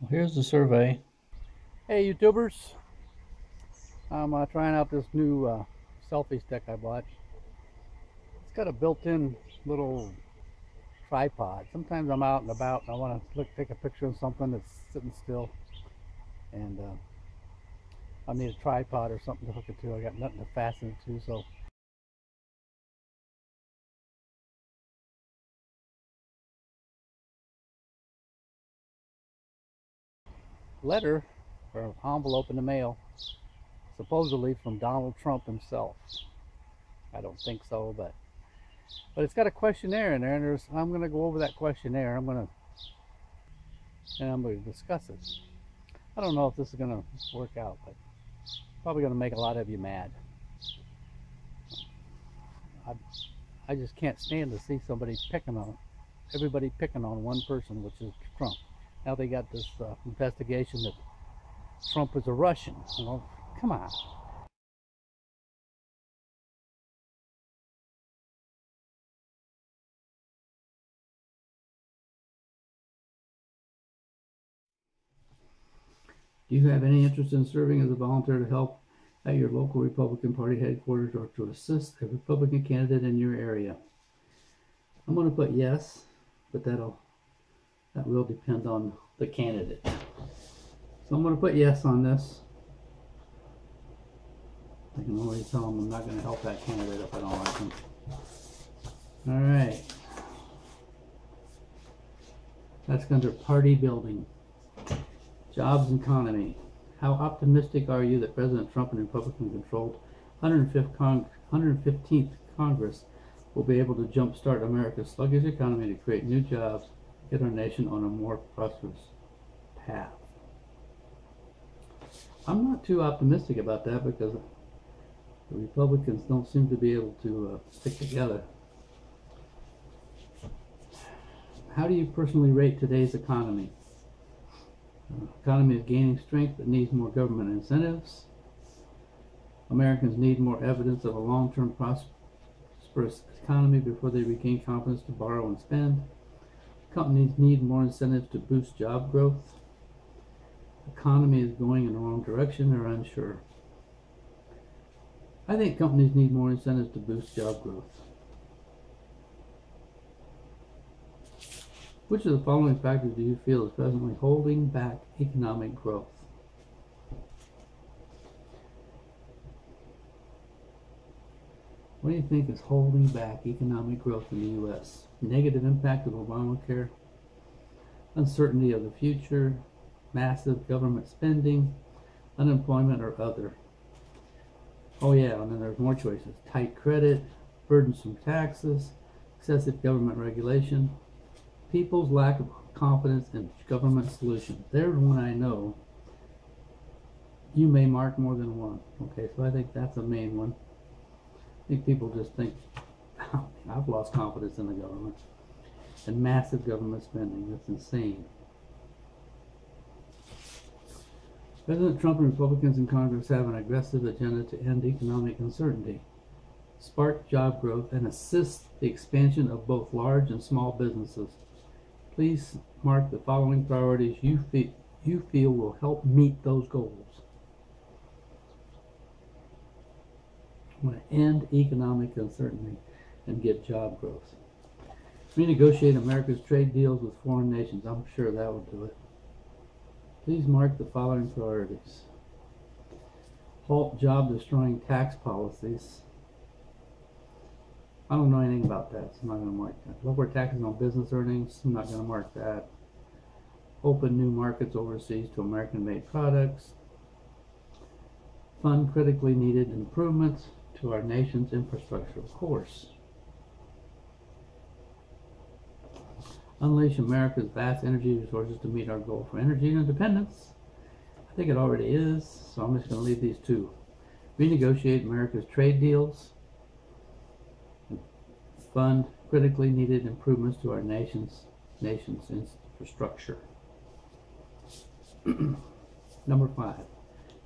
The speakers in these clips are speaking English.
Well, here's the survey. Hey YouTubers, I'm trying out this new selfie stick I bought. It's got a built-in little tripod. Sometimes I'm out and about and I want to take a picture of something that's sitting still, and I need a tripod or something to hook it to. I got nothing to fasten it to, so letter or envelope in the mail, supposedly from Donald Trump himself. I don't think so, but it's got a questionnaire in there, and I'm going to go over that questionnaire. I'm going to discuss it. I don't know if this is going to work out, but probably going to make a lot of you mad. I just can't stand to see everybody picking on one person, which is Trump. Now they got this investigation that Trump is a Russian. Come on. Do you have any interest in serving as a volunteer to help at your local Republican Party headquarters or to assist a Republican candidate in your area? I'm going to put yes, but that will depend on the candidate. So I'm going to put yes on this. I can always tell them I'm not going to help that candidate if I don't like him. All right. That's under party building. Jobs and economy. How optimistic are you that President Trump and Republican-controlled 115th Congress will be able to jumpstart America's sluggish economy to create new jobs, get our nation on a more prosperous path? I'm not too optimistic about that because the Republicans don't seem to be able to stick together. How do you personally rate today's economy? Economy is gaining strength but needs more government incentives. Americans need more evidence of a long-term prosperous economy before they regain confidence to borrow and spend. Companies need more incentives to boost job growth. Economy is going in the wrong direction or unsure. I think companies need more incentives to boost job growth. Which of the following factors do you feel is presently holding back economic growth? What do you think is holding back economic growth in the U.S.? Negative impact of Obamacare, uncertainty of the future, massive government spending, unemployment, or other? Oh yeah, and then there's more choices. Tight credit, burdensome taxes, excessive government regulation, people's lack of confidence in government solutions. There's one I know. You may mark more than one. Okay, so I think that's a main one. I think people just think, oh, I've lost confidence in the government. And massive government spending. That's insane. President Trump and Republicans in Congress have an aggressive agenda to end economic uncertainty, spark job growth, and assist the expansion of both large and small businesses. Please mark the following priorities you feel will help meet those goals. I want to end economic uncertainty and get job growth. Renegotiate America's trade deals with foreign nations. I'm sure that will do it. Please mark the following priorities. Halt job-destroying tax policies. I don't know anything about that, so I'm not going to mark that. Lower taxes on business earnings. I'm not going to mark that. Open new markets overseas to American-made products. Fund critically needed improvements to our nation's infrastructure, of course. Unleash America's vast energy resources to meet our goal for energy independence. I think it already is, so I'm just going to leave these two. Renegotiate America's trade deals. Fund critically needed improvements to our nation's infrastructure. Number 5.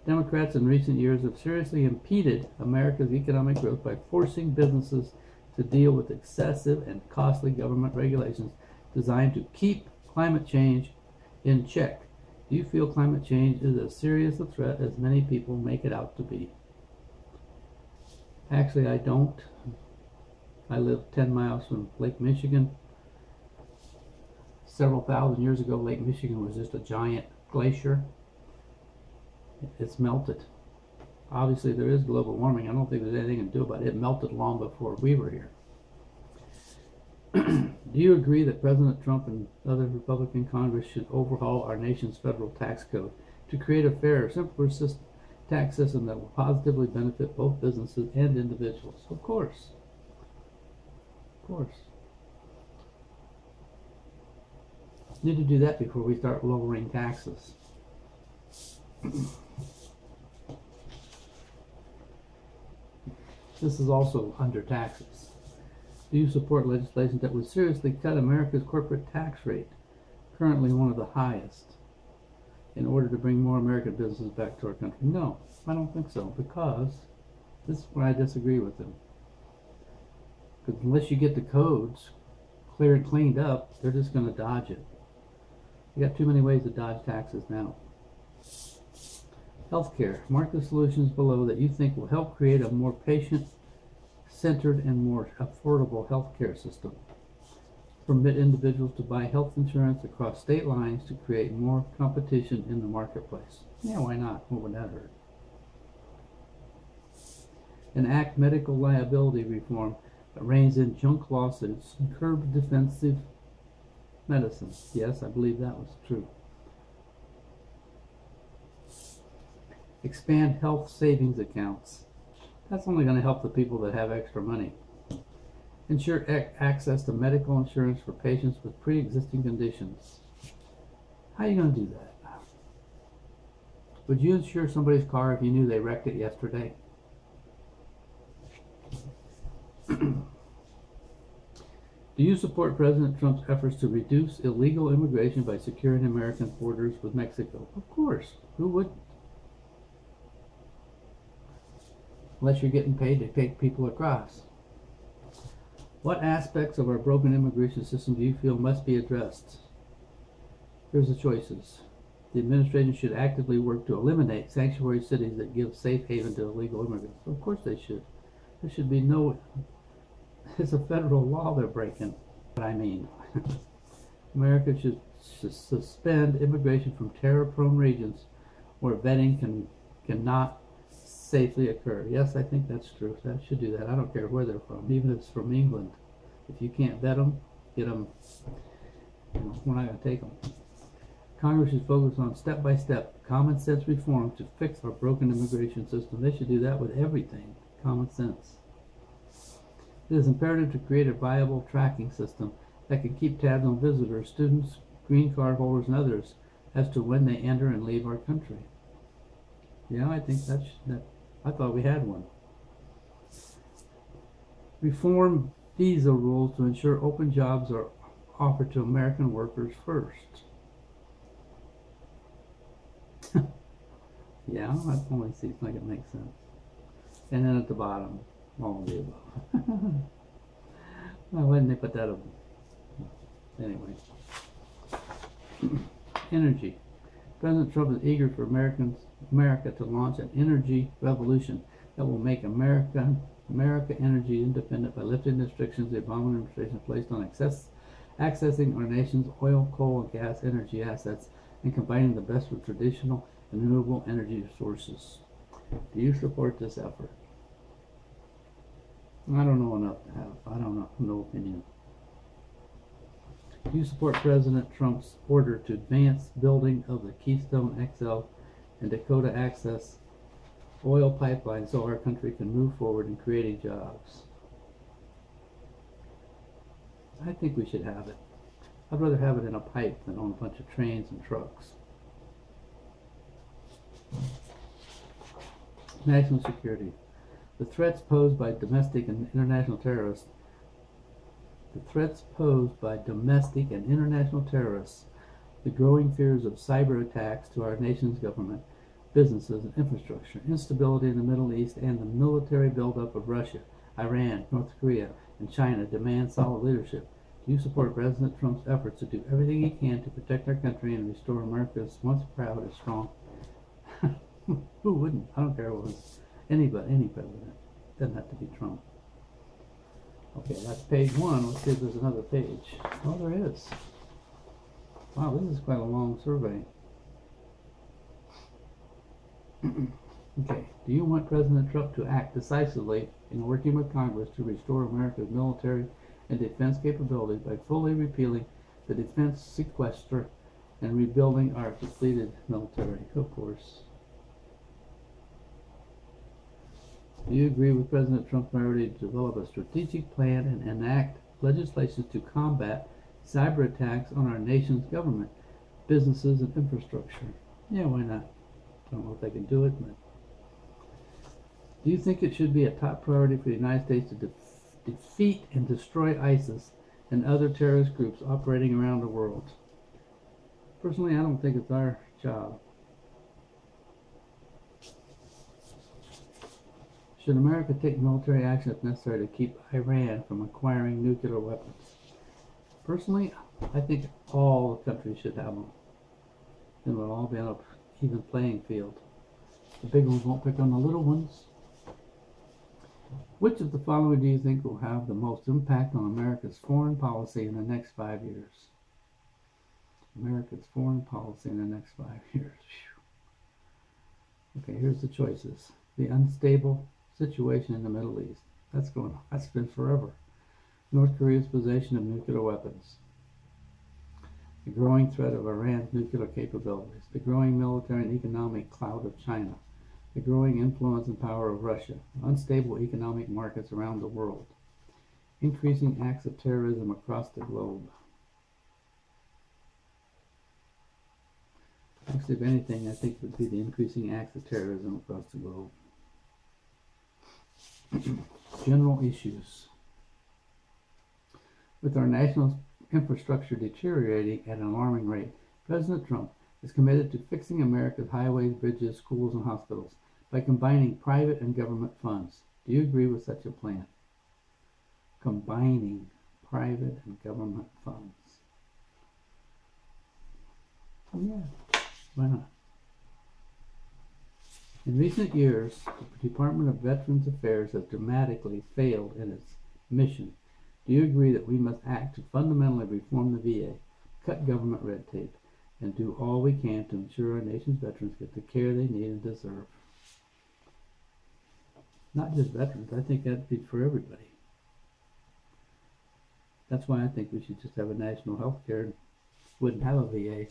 Democrats in recent years have seriously impeded America's economic growth by forcing businesses to deal with excessive and costly government regulations designed to keep climate change in check Do you feel climate change is as serious a threat as many people make it out to be? Actually, I don't. I live 10 miles from Lake Michigan. Several thousand years ago, Lake Michigan was just a giant glacier. It's melted. Obviously, there is global warming. I don't think there's anything to do about it. It melted long before we were here. Do you agree that President Trump and other Republican Congress should overhaul our nation's federal tax code to create a fairer, simpler tax system that will positively benefit both businesses and individuals? Of course. Of course. Need to do that before we start lowering taxes. This is also under taxes. Do you support legislation that would seriously cut America's corporate tax rate, currently one of the highest, in order to bring more American businesses back to our country? No, I don't think so, because this is where I disagree with him. Because unless you get the codes cleaned up, they're just going to dodge it. You got too many ways to dodge taxes now. Healthcare. Mark the solutions below that you think will help create a more patient-centered and more affordable healthcare system. Permit individuals to buy health insurance across state lines to create more competition in the marketplace. Yeah, why not? What would that hurt? Enact medical liability reform that reins in junk lawsuits and curb defensive medicine. Yes, I believe that was true. Expand health savings accounts. That's only going to help the people that have extra money. Ensure access to medical insurance for patients with pre-existing conditions. How are you going to do that? Would you insure somebody's car if you knew they wrecked it yesterday? Do you support President Trump's efforts to reduce illegal immigration by securing American borders with Mexico? Of course. Who wouldn't? Unless you're getting paid to take people across. What aspects of our broken immigration system do you feel must be addressed? Here's the choices. The administration should actively work to eliminate sanctuary cities that give safe haven to illegal immigrants. Of course they should. There should be no... It's a federal law they're breaking. What I mean. America should suspend immigration from terror-prone regions where vetting cannot safely occur. Yes, I think that's true. That should do that. I don't care where they're from, even if it's from England. If you can't vet them, get them. We're not going to take them. Congress should focus on step-by-step common sense reform to fix our broken immigration system. They should do that with everything. Common sense. It is imperative to create a viable tracking system that can keep tabs on visitors, students, green card holders, and others as to when they enter and leave our country. Yeah, I think I thought we had one. Reform visa rules to ensure open jobs are offered to American workers first. Yeah, that only seems like it makes sense. And then at the bottom, all of the above. Well, why didn't they put that up? Anyway. Energy. President Trump is eager for America to launch an energy revolution that will make America energy independent by lifting the restrictions the Obama administration placed on accessing our nation's oil, coal, and gas energy assets and combining the best with traditional and renewable energy sources. Do you support this effort? I don't know enough to have. I don't know. No opinion. Do you support President Trump's order to advance building of the Keystone XL and Dakota Access oil pipeline so our country can move forward in creating jobs? I think we should have it. I'd rather have it in a pipe than on a bunch of trains and trucks. National security. The threats posed by domestic and international terrorists. The growing fears of cyber attacks to our nation's government, businesses, and infrastructure, instability in the Middle East, and the military buildup of Russia, Iran, North Korea, and China demand solid leadership. Do Do you support President Trump's efforts to do everything he can to protect our country and restore America's once proud and strong? Who wouldn't? I don't care if it was anybody, any president. Doesn't have to be Trump. Okay, that's page 1. Let's see if there's another page. Oh, there is. Wow, this is quite a long survey. Okay, do you want President Trump to act decisively in working with Congress to restore America's military and defense capabilities by fully repealing the defense sequester and rebuilding our depleted military? Of course. Do you agree with President Trump's priority to develop a strategic plan and enact legislation to combat cyber attacks on our nation's government, businesses, and infrastructure? Yeah, why not? I don't know if they can do it, but do you think it should be a top priority for the United States to defeat and destroy ISIS and other terrorist groups operating around the world? Personally, I don't think it's our job. Should America take military action if necessary to keep Iran from acquiring nuclear weapons? Personally, I think all the countries should have them. Then we'll all be on an even playing field. The big ones won't pick on the little ones. Which of the following do you think will have the most impact on America's foreign policy in the next 5 years? America's foreign policy in the next 5 years. Okay, here's the choices. The unstable situation in the Middle East. That's been forever. North Korea's possession of nuclear weapons. The growing threat of Iran's nuclear capabilities. The growing military and economic clout of China. The growing influence and power of Russia. Unstable economic markets around the world. Increasing acts of terrorism across the globe. Actually, if anything, I think it would be the increasing acts of terrorism across the globe. General issues. With our national infrastructure deteriorating at an alarming rate, President Trump is committed to fixing America's highways, bridges, schools, and hospitals by combining private and government funds. Do you agree with such a plan? Combining private and government funds. Yeah, why not? In recent years, the Department of Veterans Affairs has dramatically failed in its mission. Do you agree that we must act to fundamentally reform the VA, cut government red tape, and do all we can to ensure our nation's veterans get the care they need and deserve? Not just veterans, I think that'd be for everybody. That's why I think we should just have a national health care and wouldn't have a VA.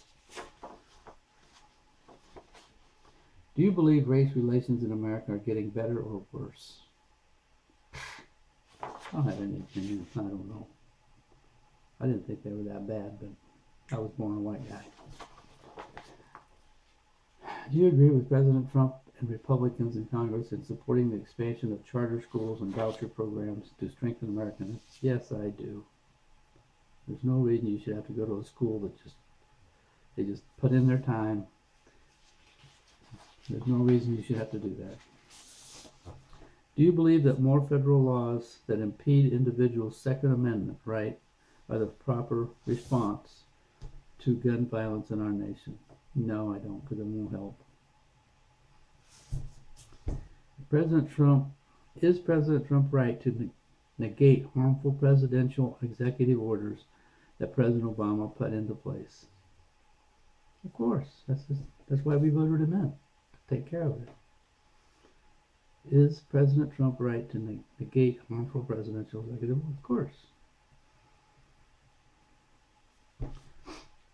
Do you believe race relations in America are getting better or worse? I don't have any opinion. I don't know. I didn't think they were that bad, but I was born a white guy. Do you agree with President Trump and Republicans in Congress in supporting the expansion of charter schools and voucher programs to strengthen Americans? Yes, I do. There's no reason you should have to go to a school that they just put in their time. There's no reason you should have to do that. Do you believe that more federal laws that impede individuals' Second Amendment right are the proper response to gun violence in our nation? No, I don't, because it won't help. Is President Trump right to negate harmful presidential executive orders that President Obama put into place? Of course, that's why we voted him in, to take care of it. Is President Trump right to negate harmful presidential executive orders? Of course.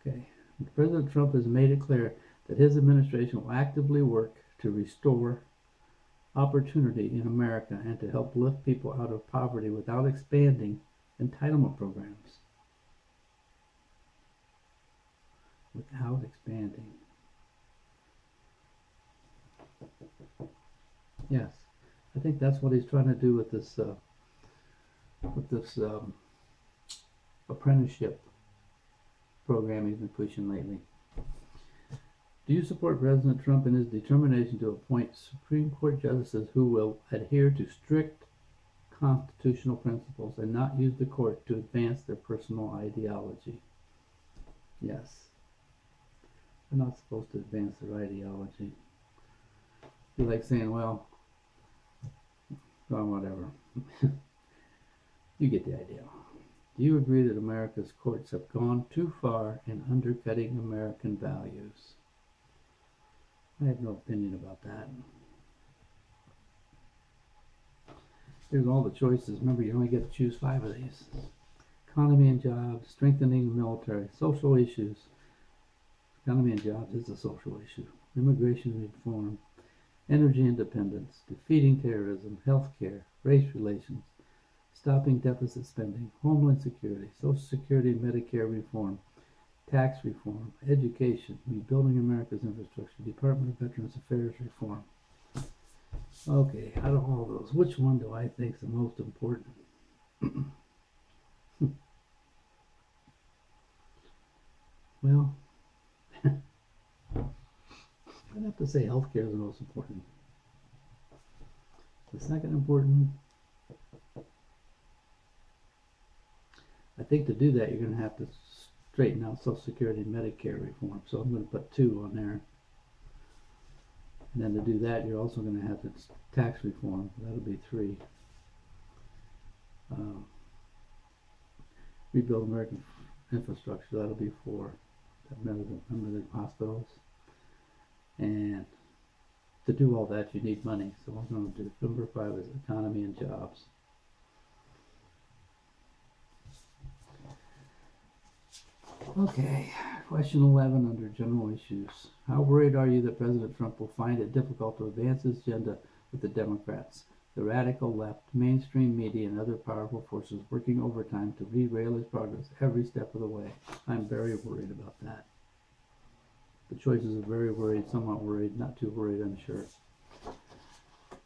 Okay. President Trump has made it clear that his administration will actively work to restore opportunity in America and to help lift people out of poverty without expanding entitlement programs. Without expanding. Yes, I think that's what he's trying to do with this apprenticeship program he's been pushing lately. Do you support President Trump in his determination to appoint Supreme Court justices who will adhere to strict constitutional principles and not use the court to advance their personal ideology. Yes. They're not supposed to advance their ideology. Be like saying, well, whatever. You get the idea. Do you agree that America's courts have gone too far in undercutting American values? I have no opinion about that. Here's all the choices. Remember, you only get to choose 5 of these. Economy and jobs, strengthening the military, social issues. Economy and jobs is a social issue. Immigration reform, energy independence, defeating terrorism, health care, race relations, stopping deficit spending, homeland security, Social Security and Medicare reform, tax reform, education, rebuilding America's infrastructure, Department of Veterans Affairs reform. Okay, out of all those, which one do I think is the most important? Well, I'd have to say healthcare is the most important. The second important, I think to do that you're going to have to straighten out Social Security and Medicare reform. So I'm going to put 2 on there. And then to do that, you're also going to have to tax reform. That'll be 3. Rebuild American infrastructure. That'll be 4. Remember the hospitals. And to do all that, you need money. So I'm going to do number 5 is economy and jobs. Okay, question 11 under general issues. How worried are you that President Trump will find it difficult to advance his agenda with the Democrats, the radical left, mainstream media, and other powerful forces working overtime to derail his progress every step of the way? I'm very worried about that. The choices are very worried, somewhat worried, not too worried, unsure.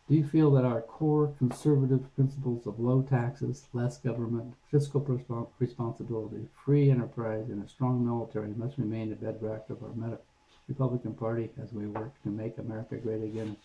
Do you feel that our core conservative principles of low taxes, less government, fiscal responsibility, free enterprise, and a strong military must remain the bedrock of our Republican Party as we work to make America great again